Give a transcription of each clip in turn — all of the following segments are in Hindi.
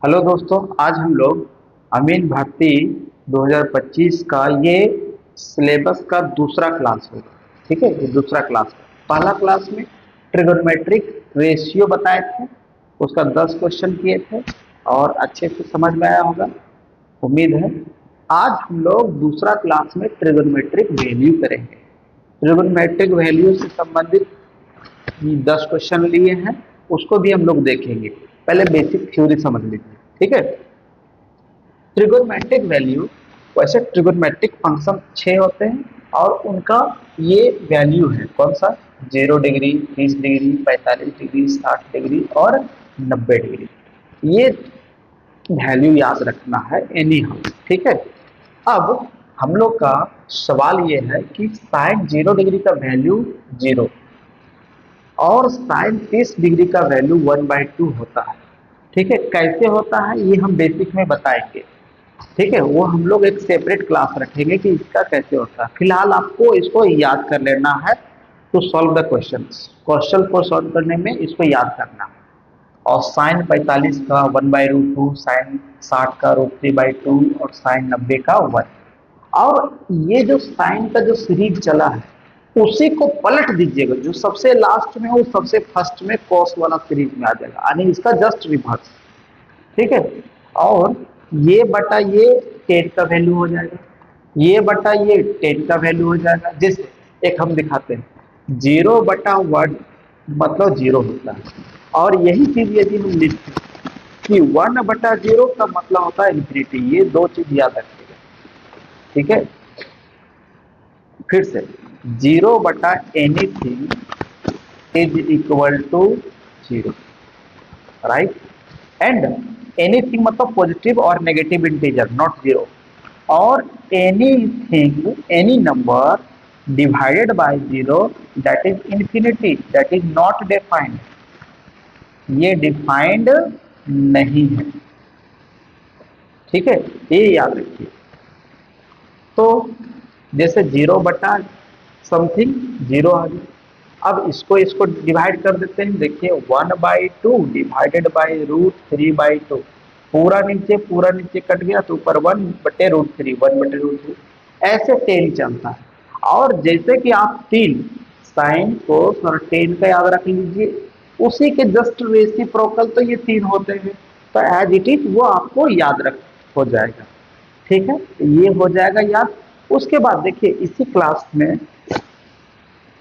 हेलो दोस्तों, आज हम लोग अमीन भर्ती 2025 का ये सिलेबस का दूसरा क्लास होगा। ठीक है, ये दूसरा क्लास है। पहला क्लास में ट्रिगोनोमेट्रिक रेशियो बताए थे, उसका 10 क्वेश्चन किए थे और अच्छे से समझ में आया होगा, उम्मीद है। आज हम लोग दूसरा क्लास में ट्रिगोनोमेट्रिक वैल्यू करेंगे। ट्रिगोनोमेट्रिक वैल्यू से संबंधित 10 क्वेश्चन लिए हैं, उसको भी हम लोग देखेंगे। पहले बेसिक थ्योरी समझ लीजिए। ठीक है, ट्रिगोनमेट्रिक वैल्यू, वैसे ट्रिगोनमेट्रिक फंक्शन 6 होते हैं और उनका ये वैल्यू है कौन सा, 0 डिग्री, 30 डिग्री, 45 डिग्री, 60 डिग्री और 90 डिग्री। ये वैल्यू याद रखना है एनी हाउ। ठीक है, अब हम लोग का सवाल ये है कि साइन 0 डिग्री का वैल्यू 0 और साइन 30 डिग्री का वैल्यू 1/2 होता है। ठीक है, कैसे होता है ये हम बेसिक में बताएंगे। ठीक है, वो हम लोग एक सेपरेट क्लास रखेंगे कि इसका कैसे होता है। फिलहाल आपको इसको याद कर लेना है to solve the question. Question को सॉल्व करने में इसको याद करना है। और साइन 45 का 1/√2, साइन 60 का √3/2 और साइन 90 का 1। और ये जो साइन का जो सीरीज चला है उसी को पलट दीजिएगा, जो सबसे लास्ट में हो सबसे फर्स्ट में कॉस वाला सीरीज में आ जाएगा, यानी इसका जस्ट रिवर्स। ठीक है, और ये बटा ये 10 का वैल्यू हो जाएगा, ये बटा ये 10 का वैल्यू हो जाएगा। जैसे एक हम दिखाते हैं, 0/1 मतलब 0 होता है। और यही चीज यदि हम लिखते हैं कि 1/0 का मतलब होता है इंफिनिटी। ये दो चीज याद रखिएगा। ठीक है, फिर से 0/anything is equal to 0, right. And anything मतलब पॉजिटिव और नेगेटिव इंटीजर, नॉट जीरो। और anything, any number divided by zero that is infinity, that is not defined. ये डिफाइंड नहीं है। ठीक है, ये याद रखिए। तो जैसे 0/समथिंग 0 आ गया। अब इसको इसको डिवाइड कर देते हैं। देखिए 1/2 डिवाइडेड बाई √3/2, पूरा नीचे कट गया तो ऊपर 1/√3, 1/√3। ऐसे 10 चलता है। और जैसे कि आप 3 साइन कोस और 10 का याद रख लीजिए, उसी के जस्ट रेसिप्रोकल तो ये 3 होते हैं। तो एज इट इज वो आपको याद रख हो जाएगा। ठीक है, ये हो जाएगा याद। उसके बाद देखिए इसी क्लास में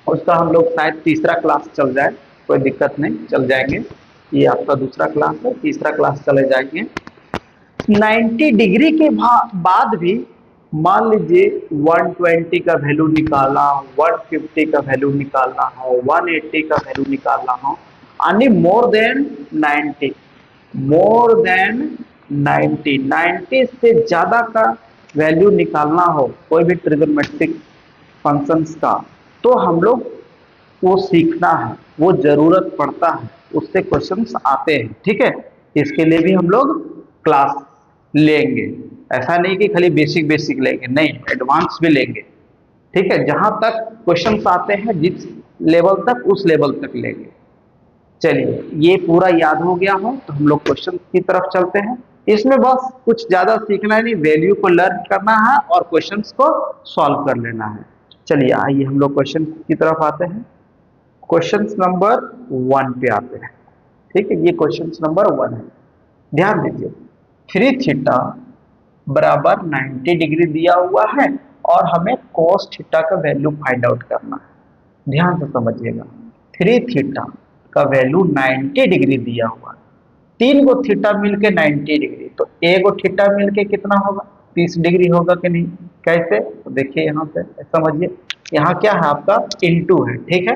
उसका हम लोग शायद तीसरा क्लास चल जाए, कोई दिक्कत नहीं, चल जाएंगे। ये आपका दूसरा क्लास है, तीसरा क्लास चले जाएंगे। 90 डिग्री के बाद भी मान लीजिए 120 का वैल्यू निकाला, 150 का वैल्यू निकालना हो, 180 का वैल्यू निकालना हो, यानी मोर देन 90, मोर देन 90, 90 से ज्यादा का वैल्यू निकालना हो कोई भी ट्रिगोनोमेट्रिक फंक्शंस का, तो हम लोग वो सीखना है, वो जरूरत पड़ता है, उससे क्वेश्चंस आते हैं। ठीक है, इसके लिए भी हम लोग क्लास लेंगे। ऐसा नहीं कि खाली बेसिक बेसिक लेंगे, नहीं, एडवांस भी लेंगे। ठीक है, जहां तक क्वेश्चंस आते हैं जिस लेवल तक, उस लेवल तक लेंगे। चलिए, ये पूरा याद हो गया हो तो हम लोग क्वेश्चन की तरफ चलते हैं। इसमें बस कुछ ज्यादा सीखना नहीं, वैल्यू को लर्न करना है और क्वेश्चंस को सॉल्व कर लेना है। चलिए आइए हम लोग क्वेश्चन की तरफ आते हैं। क्वेश्चन नंबर 1 पे आते हैं। ठीक है, ये क्वेश्चन नंबर 1 है। ध्यान दीजिए, 3 थीटा बराबर 90 डिग्री दिया हुआ है और हमें cos थीटा का वैल्यू फाइंड आउट करना है। ध्यान से समझिएगा, 3 थीटा का वैल्यू 90 डिग्री दिया हुआ है। 3 गो थीटा मिलके 90 डिग्री, तो एक गो थीटा मिलके कितना होगा, 30 डिग्री होगा कि नहीं। कैसे, तो देखिए यहाँ पे समझिए, यहाँ क्या है आपका इंटू है। ठीक है,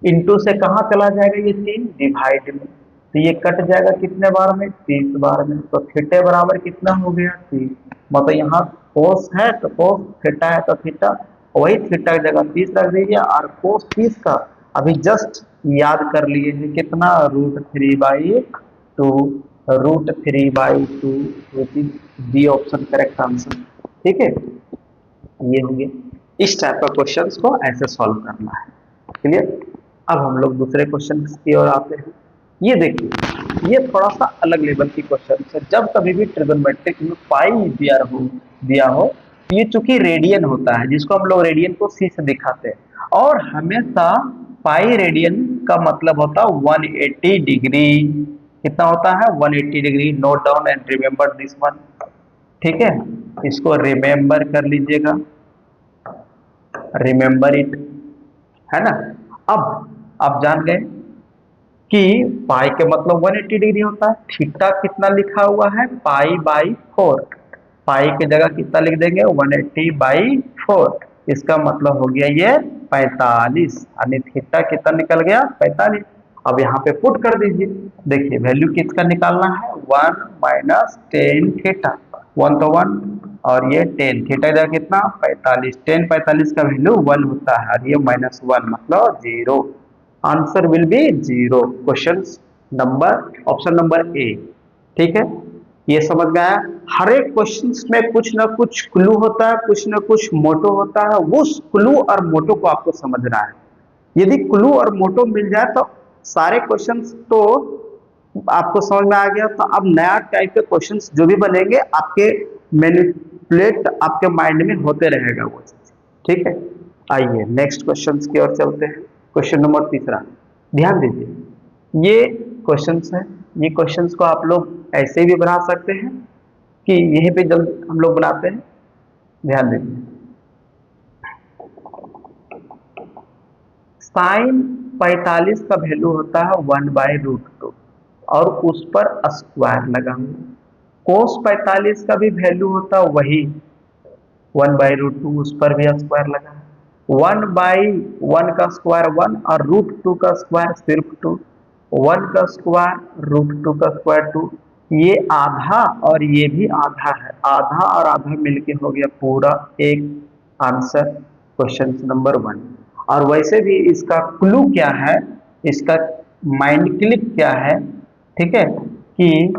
इंटू से कहाँ चला जाएगा ये 3, डिवाइड में, तो ये कट जाएगा कितने बार में, 30 बार में। तो थीटा बराबर कितना हो गया, 30। मतलब यहाँ कोस है तो कोस, थीटा है तो थीटा, वही थीटा की जगह 30 रख दीजिए। और कोस 30 का अभी जस्ट याद कर लिए हैं कितना, √3/2, √3/2, which is D option correct answer. ठीक है, ये होंगे। इस टाइप का क्वेश्चंस को ऐसे सॉल्व करना है। क्लियर। अब हम लोग दूसरे क्वेश्चन की ओर आते हैं। ये देखिए, ये थोड़ा सा अलग लेवल की क्वेश्चन है। जब कभी भी ट्रिग्नोमेट्रिक में पाई दिया हो तो ये चूंकि रेडियन होता है, जिसको हम लोग रेडियन को सी से दिखाते हैं, और हमेशा पाई रेडियन का मतलब होता है 180 डिग्री। कितना होता है? 180 degree. Note down and remember this one. ठीक है, इसको रिमेंबर कर लीजिएगा, रिमेंबर इट, है ना। अब आप जान गए कि पाई के मतलब 180 डिग्री होता है। थीटा कितना लिखा हुआ है? Pi by 4। पाई की जगह कितना लिख देंगे? 180 बाई 4। इसका मतलब हो गया ये 45, यानी थीटा कितना निकल गया? 45। अब यहाँ पे पुट कर दीजिए। देखिए वैल्यू किसका निकालना है? 1 माइनस टेन थीटा। 1 तो 1 और ये 10, थीटा जगह कितना? 45। 10 45 का वैल्यू 1 होता है और ये -1 मतलब 0। Answer will be 0। Question number, option number A. ठीक है, ये समझ में आया। हर एक क्वेश्चन में कुछ ना कुछ क्लू होता है, कुछ ना कुछ मोटो होता है। उस क्लू और मोटो को आपको समझना है। यदि क्लू और मोटो मिल जाए तो सारे क्वेश्चंस तो आपको समझ में आ गया। तो अब नया टाइप के क्वेश्चंस जो भी बनेंगे आपके मैनिपुलेट आपके माइंड में होते रहेगा वो चीज। ठीक है, आइए नेक्स्ट क्वेश्चंस की ओर चलते हैं। क्वेश्चन नंबर तीसरा, ध्यान दीजिए। ये क्वेश्चंस है, ये क्वेश्चंस को आप लोग ऐसे भी बना सकते हैं कि यहीं पे जल्द हम लोग बनाते हैं। ध्यान दीजिए, साइन 45 का वैल्यू होता है 1/√2 और उस पर स्क्वायर लगा हुआ। कोस 45 का भी वैल्यू होता है वही 1/√2, उस पर भी स्क्वायर लगा है। 1/1 का स्क्वायर 1 और √2 का स्क्वायर सिर्फ 2। 1 का स्क्वायर √2 का स्क्वायर 2। ये आधा और ये भी आधा है, आधा और आधा मिलके हो गया पूरा एक आंसर क्वेश्चन नंबर 1। और वैसे भी इसका क्लू क्या है, इसका माइंड क्लिक क्या है? ठीक है, कि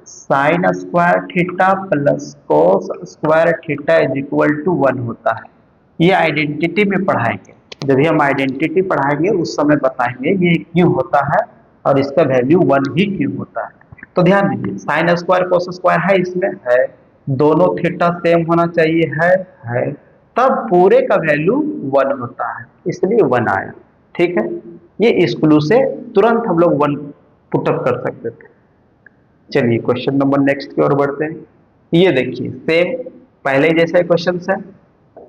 sine square theta plus cos square theta is equal to 1 होता है। ये आइडेंटिटी में पढ़ाएंगे, जब भी हम आइडेंटिटी पढ़ाएंगे उस समय बताएंगे ये क्यों होता है और इसका वैल्यू 1 ही क्यों होता है। तो ध्यान दीजिए, साइन स्क्वायर कोस स्क्वायर है, इसमें है, दोनों थीटा सेम होना चाहिए, है, तब पूरे का वैल्यू 1 होता है, इसलिए 1 आया। ठीक है, ये इस क्लू से तुरंत हम लोग 1 पुटअप कर सकते थे। चलिए क्वेश्चन नंबर नेक्स्ट की ओर बढ़ते हैं। ये देखिए सेम पहले जैसे क्वेश्चन है।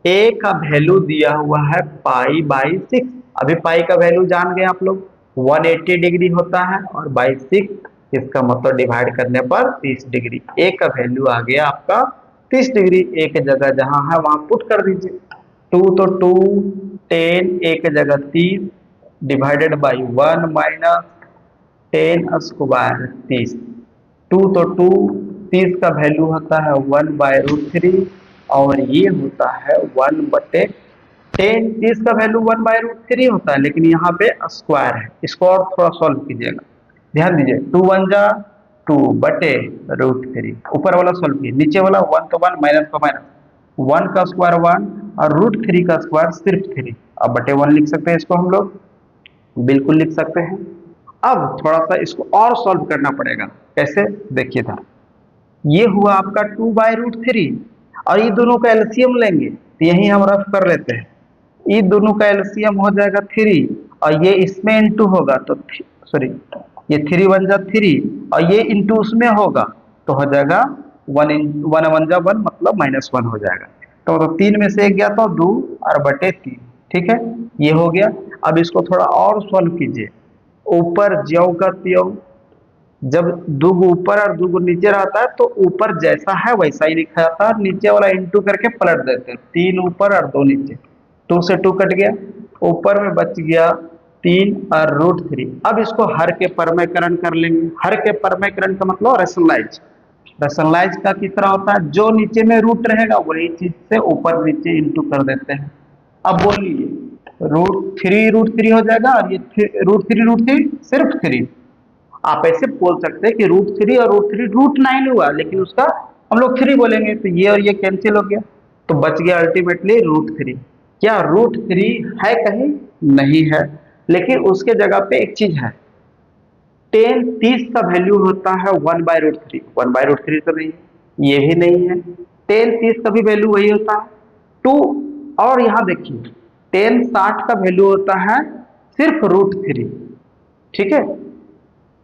ए का वैल्यू दिया हुआ है पाई/6। अभी पाई का वैल्यू जान गए आप लोग, 180 डिग्री होता है और बाई 6 इसका मतलब डिवाइड करने पर 30 डिग्री। ए का वैल्यू आ गया आपका 30 डिग्री। ए की जगह जहां है वहां पुट कर दीजिए। 2 तो 2, 10 ए की जगह 30 डिवाइडेड बाई 1 माइनस 10 स्क्वायर 30। 2 तो 2, 30 का वैल्यू होता है 1/√3 और ये होता है 1/10। 30 का वैल्यू 1/√3 होता है, लेकिन यहाँ पे स्क्वायर है, इसको और थोड़ा सॉल्व कीजिएगा। ध्यान दीजिए, 2 1 जा 2/√3। ऊपर वाला सॉल्व कीजिए, नीचे वाला 1 तो 1 माइनस का माइनस, 1 का स्क्वायर 1 और √3 का स्क्वायर सिर्फ 3। अब बटे 1 लिख सकते हैं इसको हम लोग, बिल्कुल लिख सकते हैं। अब थोड़ा सा इसको और सॉल्व करना पड़ेगा। कैसे? देखिए था, ये हुआ आपका 2/√3 और ये दोनों का एलसीएम लेंगे तो यही हम रफ कर लेते हैं। ये दोनों का एलसीएम हो जाएगा 3 और ये इसमें इंटू होगा तो सॉरी, ये 3 1 जा 3 और ये इंटू उसमें होगा तो हो जाएगा 1 1 जा 1 मतलब -1 हो जाएगा। तो 3 में से 1 गया तो 2 और बटे 3। ठीक है, ये हो गया। अब इसको थोड़ा और सॉल्व कीजिए। ऊपर ज्यों का त्यों, जब दुगो ऊपर और दुगो नीचे रहता है तो ऊपर जैसा है वैसा ही लिखा जाता है, नीचे वाला इंटू करके पलट देते हैं। 3 ऊपर और 2 नीचे, 2 से 2 कट गया, ऊपर में बच गया 3 और √3। अब इसको हर के परमेकरण कर लेंगे। हर के परमेकरण का मतलब रेशनलाइज। रेशनलाइज का किस तरह होता है, जो नीचे में रूट रहेगा वही चीज से ऊपर नीचे इंटू कर देते हैं। अब बोलिए, √3 हो जाएगा और ये √3 सिर्फ 3। आप ऐसे बोल सकते हैं कि √3 और √3 √9 हुआ, लेकिन उसका हम लोग 3 बोलेंगे तो ये और ये कैंसिल हो गया, तो बच गया अल्टीमेटली √3। क्या √3 है? कहीं नहीं है, लेकिन उसके जगह पे एक चीज है, 10 30 का वैल्यू होता है 1/√3, 1/√3 तो नहीं है, ये भी नहीं है। 10 30 का भी वैल्यू वही होता है 2। और यहाँ देखिए 10 60 का वैल्यू होता है सिर्फ √3, ठीक है,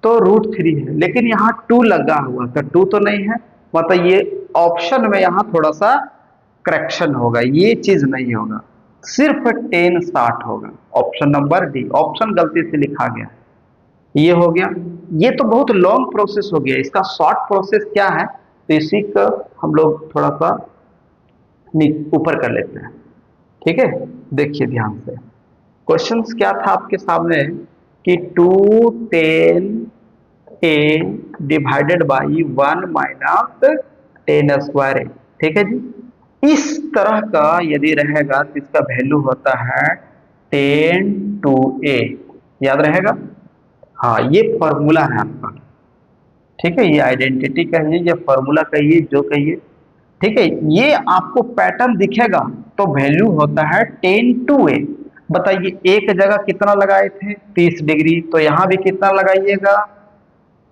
तो √3 है, लेकिन यहाँ 2 लगा हुआ था, 2 तो नहीं है, मतलब ये ऑप्शन में यहाँ थोड़ा सा करेक्शन होगा, ये चीज नहीं होगा, सिर्फ 10 60 होगा। ऑप्शन नंबर डी, ऑप्शन गलती से लिखा गया, ये हो गया। ये तो बहुत लॉन्ग प्रोसेस हो गया, इसका शॉर्ट प्रोसेस क्या है, तो इसी का हम लोग थोड़ा सा ऊपर कर लेते हैं, ठीक है। देखिए ध्यान से, क्वेश्चंस क्या था आपके सामने कि 210a divided by 1 minus 10² a, ठीक है जी। इस तरह का यदि रहेगा तो इसका वैल्यू होता है 10 to a, याद रहेगा। हाँ, ये फॉर्मूला है आपका, ठीक है, ये आइडेंटिटी कहिए या फॉर्मूला कहिए, जो कहिए, ठीक है। ये आपको पैटर्न दिखेगा तो वैल्यू होता है 10 to a। बताइए एक जगह कितना लगाए थे 30 डिग्री, तो यहाँ भी कितना लगाइएगा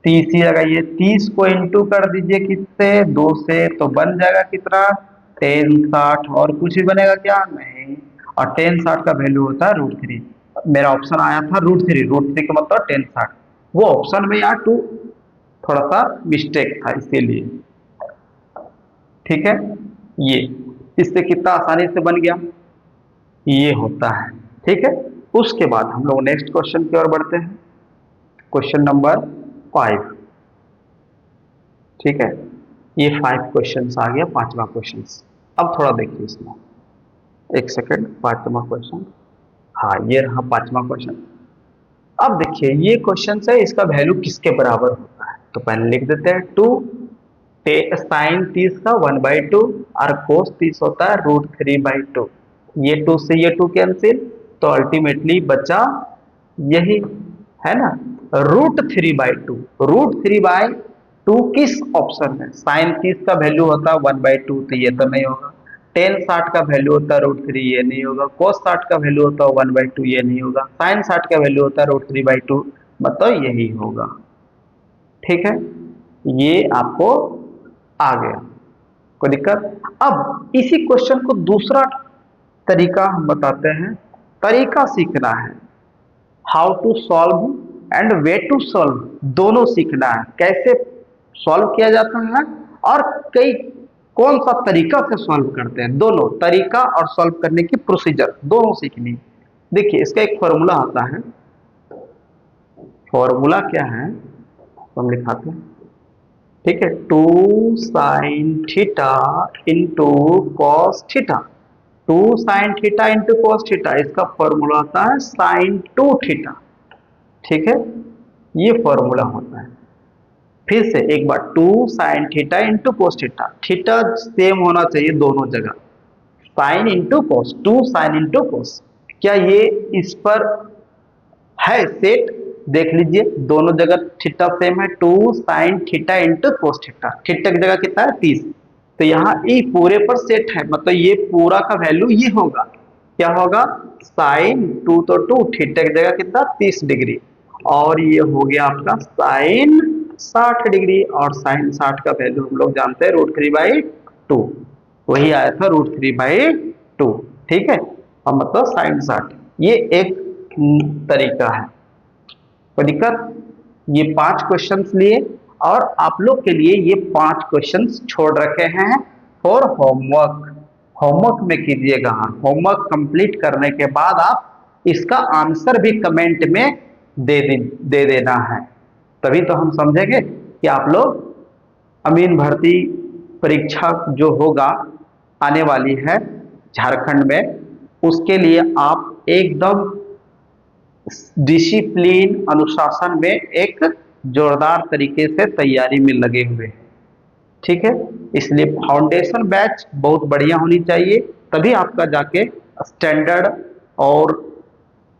30 ही लगाइए। 30 को इंटू कर दीजिए किससे, 2 से, तो बन जाएगा कितना 10 60, और कुछ भी बनेगा क्या, नहीं। और 10 60 का वैल्यू होता है √3। मेरा ऑप्शन आया था √3, √3 का मतलब 10 60, वो ऑप्शन में यहाँ 2 थोड़ा सा मिस्टेक था इसीलिए, ठीक है। ये इससे कितना आसानी से बन गया, ये होता है, ठीक है। उसके बाद हम लोग नेक्स्ट क्वेश्चन की ओर बढ़ते हैं, क्वेश्चन नंबर 5, ठीक है। ये 5 क्वेश्चन आ गया, पांचवा क्वेश्चन। अब थोड़ा देखिए इसमें, एक सेकेंड, पांचवा क्वेश्चन, हाँ ये रहा पांचवा क्वेश्चन। अब देखिए ये क्वेश्चन है, इसका वैल्यू किसके बराबर होता है, तो पहले लिख देते हैं 2 साइन 30 का 1/2 और कोस 30 होता है √3/2। ये 2 से ये 2 कैंसिल, तो अल्टीमेटली बचा यही, है ना, √3/2। √3/2 किस ऑप्शन में, साइन 30 का वैल्यू होता है 1/2, तो ये तो नहीं होगा। 10 60 का वैल्यू होता है √3, ये नहीं होगा। cos 60 का वैल्यू होता है 1/2, ये नहीं होगा। साइन 60 का वैल्यू होता है √3/2, मतलब यही होगा, ठीक है। ये आपको आ गया, कोई दिक्कत। अब इसी क्वेश्चन को दूसरा तरीका हम बताते हैं, तरीका सीखना है, how to solve and way to solve, दोनों सीखना है, कैसे सॉल्व किया जाता है और कई कौन सा तरीका से सॉल्व करते हैं, दोनों तरीका और सॉल्व करने की प्रोसीजर दोनों सीखनी। देखिए इसका एक फॉर्मूला आता है, फॉर्मूला क्या है हम लिखाते हैं, ठीक है। 2 sin theta into cos theta, 2 sin theta into cos theta, इसका फॉर्मूला आता है sin 2 थीटा, ठीक है, ये फॉर्मूला होता है। फिर से एक बार 2 sin theta into cos theta, theta same होना चाहिए दोनों जगह, sine into cos, 2 sin into cos, क्या ये इस पर है सेट, देख लीजिए दोनों जगह थीटा सेम है, 2 sin theta into cos theta, theta की जगह कितना है 30, तो यहाँ ये पूरे पर सेट है, मतलब ये पूरा का वैल्यू ये होगा, क्या होगा साइन 2 तो 2, थीटा की जगह कितना 30 डिग्री, और ये हो गया आपका साइन 60 डिग्री, और साइन 60 का वैल्यू हम लोग जानते हैं √3/2, वही आया था √3/2, ठीक है, और मतलब साइन 60, ये एक तरीका है, कोई दिक्कत। ये 5 क्वेश्चंस लिए, और आप लोग के लिए ये 5 क्वेश्चंस छोड़ रखे हैं फॉर होमवर्क, होमवर्क में कीजिएगा। होमवर्क कंप्लीट करने के बाद आप इसका आंसर भी कमेंट में दे देना है, तभी तो हम समझेंगे कि आप लोग अमीन भर्ती परीक्षा जो होगा आने वाली है झारखंड में, उसके लिए आप एकदम डिसिप्लिन अनुशासन में एक जोरदार तरीके से तैयारी में लगे हुए हैं, ठीक है। इसलिए फाउंडेशन बैच बहुत बढ़िया होनी चाहिए, तभी आपका जाके स्टैंडर्ड और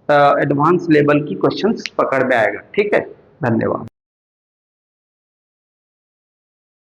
एडवांस लेवल की क्वेश्चंस पकड़ में आएगा, ठीक है। धन्यवाद।